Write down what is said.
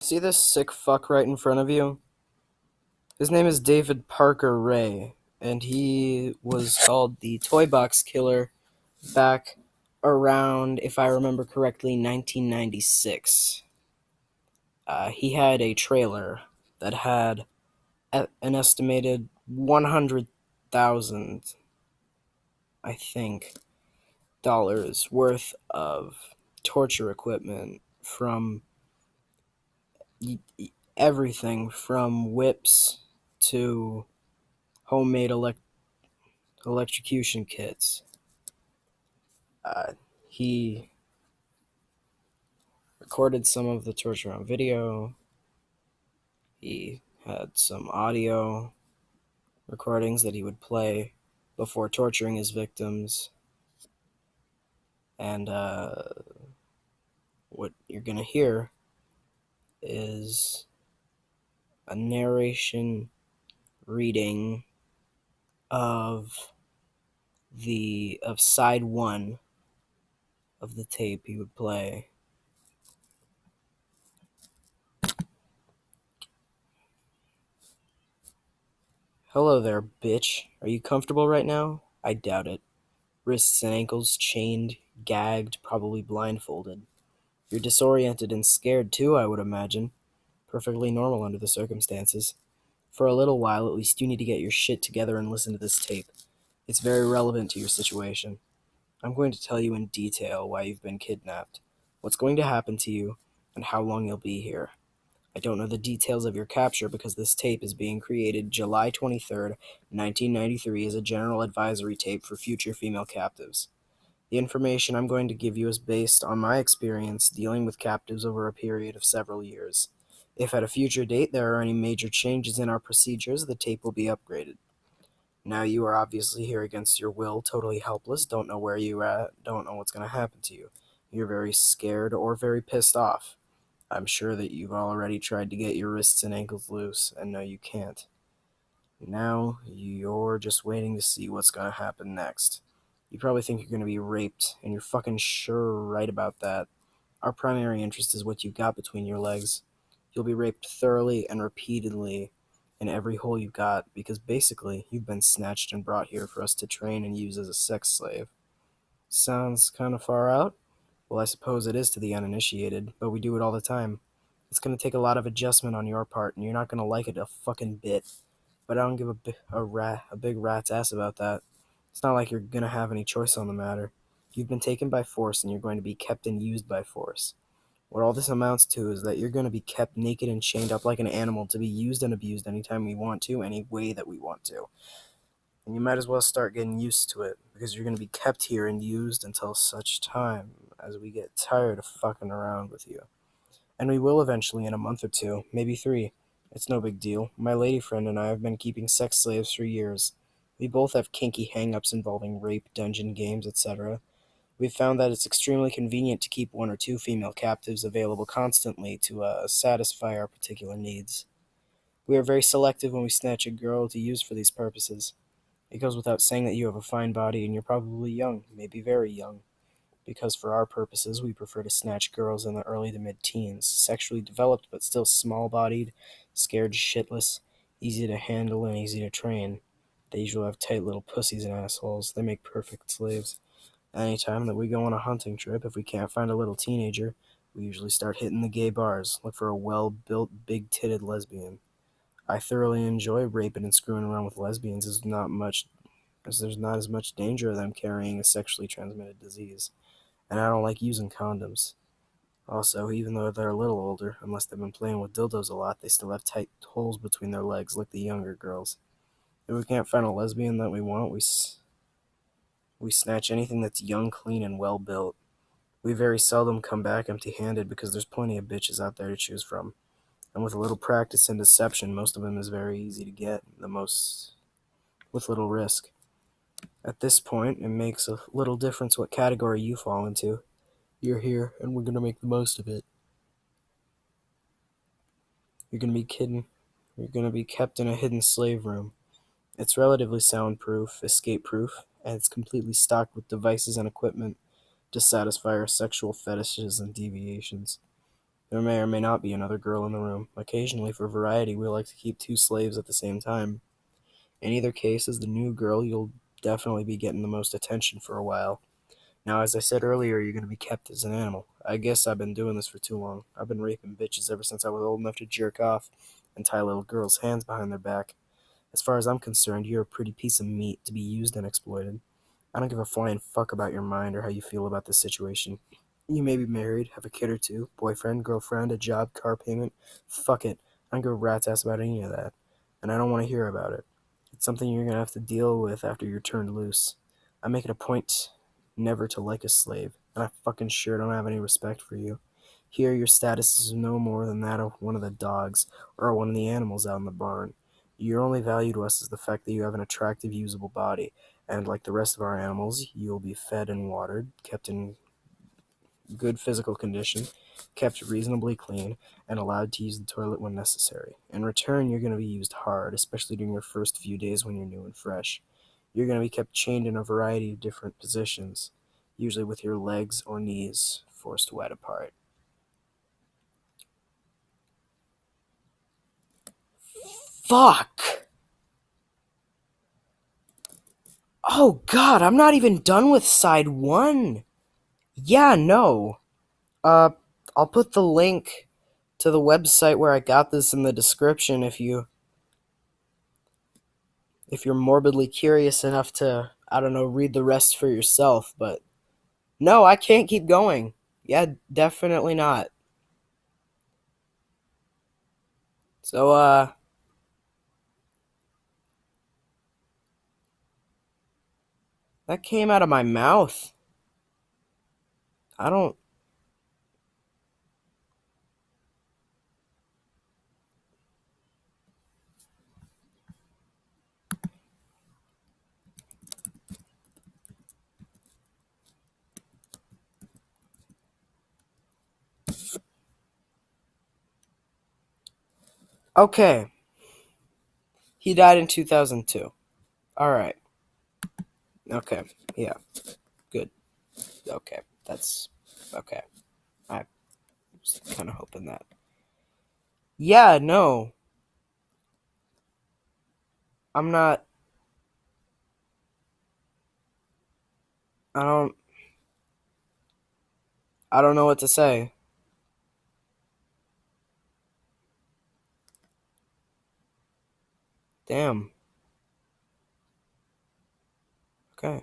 See this sick fuck right in front of you? His name is David Parker Ray, and he was called the Toy Box Killer back around, if I remember correctly, 1996. He had a trailer that had an estimated 100,000, I think, dollars worth of torture equipment from everything from whips to homemade electrocution kits. He recorded some of the torture on video. He had some audio recordings that he would play before torturing his victims. And what you're going to hear is a narration reading of side one of the tape he would play. Hello there, bitch. Are you comfortable right now? I doubt it. Wrists and ankles chained, gagged, probably blindfolded. You're disoriented and scared too, I would imagine. Perfectly normal under the circumstances. For a little while, at least, you need to get your shit together and listen to this tape. It's very relevant to your situation. I'm going to tell you in detail why you've been kidnapped, what's going to happen to you, and how long you'll be here. I don't know the details of your capture because this tape is being created July 23rd, 1993 as a general advisory tape for future female captives. The information I'm going to give you is based on my experience dealing with captives over a period of several years. If at a future date there are any major changes in our procedures, the tape will be upgraded. Now you are obviously here against your will, totally helpless, don't know where you're at, don't know what's going to happen to you. You're very scared or very pissed off. I'm sure that you've already tried to get your wrists and ankles loose, and no, you can't. Now you're just waiting to see what's going to happen next. You probably think you're going to be raped, and you're fucking sure right about that. Our primary interest is what you've got between your legs. You'll be raped thoroughly and repeatedly in every hole you've got, because basically you've been snatched and brought here for us to train and use as a sex slave. Sounds kind of far out? Well, I suppose it is to the uninitiated, but we do it all the time. It's going to take a lot of adjustment on your part, and you're not going to like it a fucking bit. But I don't give a big rat's ass about that. It's not like you're going to have any choice on the matter. You've been taken by force, and you're going to be kept and used by force. What all this amounts to is that you're going to be kept naked and chained up like an animal to be used and abused anytime we want to, any way that we want to. And you might as well start getting used to it, because you're going to be kept here and used until such time as we get tired of fucking around with you. And we will eventually in a month or two, maybe 3. It's no big deal. My lady friend and I have been keeping sex slaves for years. We both have kinky hang-ups involving rape, dungeon games, etc. We've found that it's extremely convenient to keep 1 or 2 female captives available constantly to satisfy our particular needs. We are very selective when we snatch a girl to use for these purposes. It goes without saying that you have a fine body and you're probably young, maybe very young, because for our purposes we prefer to snatch girls in the early to mid-teens, sexually developed but still small-bodied, scared shitless, easy to handle and easy to train. They usually have tight little pussies and assholes. They make perfect slaves. Anytime that we go on a hunting trip, if we can't find a little teenager, we usually start hitting the gay bars, look for a well-built, big-titted lesbian. I thoroughly enjoy raping and screwing around with lesbians as there's not as much danger of them carrying a sexually transmitted disease, and I don't like using condoms. Also, even though they're a little older, unless they've been playing with dildos a lot, they still have tight holes between their legs like the younger girls. If we can't find a lesbian that we want, we snatch anything that's young, clean, and well built. We very seldom come back empty-handed because there's plenty of bitches out there to choose from. And with a little practice and deception, most of them is very easy to get, with little risk. At this point, it makes a little difference what category you fall into. You're here, and we're gonna make the most of it. You're gonna be kidding. You're gonna be kept in a hidden slave room. It's relatively soundproof, escape-proof, and it's completely stocked with devices and equipment to satisfy our sexual fetishes and deviations. There may or may not be another girl in the room. Occasionally, for variety, we like to keep two slaves at the same time. In either case, as the new girl, you'll definitely be getting the most attention for a while. Now, as I said earlier, you're going to be kept as an animal. I guess I've been doing this for too long. I've been raping bitches ever since I was old enough to jerk off and tie little girls' hands behind their back. As far as I'm concerned, you're a pretty piece of meat to be used and exploited. I don't give a flying fuck about your mind or how you feel about this situation. You may be married, have a kid or two, boyfriend, girlfriend, a job, car payment. Fuck it. I don't give a rat's ass about any of that. And I don't want to hear about it. It's something you're going to have to deal with after you're turned loose. I make it a point never to like a slave, and I fucking sure don't have any respect for you. Here, your status is no more than that of one of the dogs or one of the animals out in the barn. Your only value to us is the fact that you have an attractive, usable body, and like the rest of our animals, you'll be fed and watered, kept in good physical condition, kept reasonably clean, and allowed to use the toilet when necessary. In return, you're going to be used hard, especially during your first few days when you're new and fresh. You're going to be kept chained in a variety of different positions, usually with your legs or knees forced wide apart. Fuck! Oh god, I'm not even done with side one! Yeah, no. Uh, I'll put the link to the website where I got this in the description if you're morbidly curious enough to, I don't know, read the rest for yourself, but no, I can't keep going. Yeah, definitely not. So, that came out of my mouth. I don't. Okay. He died in 2002. Alright. Okay. Yeah. Good. Okay. That's. Okay. I was kind of hoping that. Yeah, no. I'm not. I don't. I don't know what to say. Damn. Okay.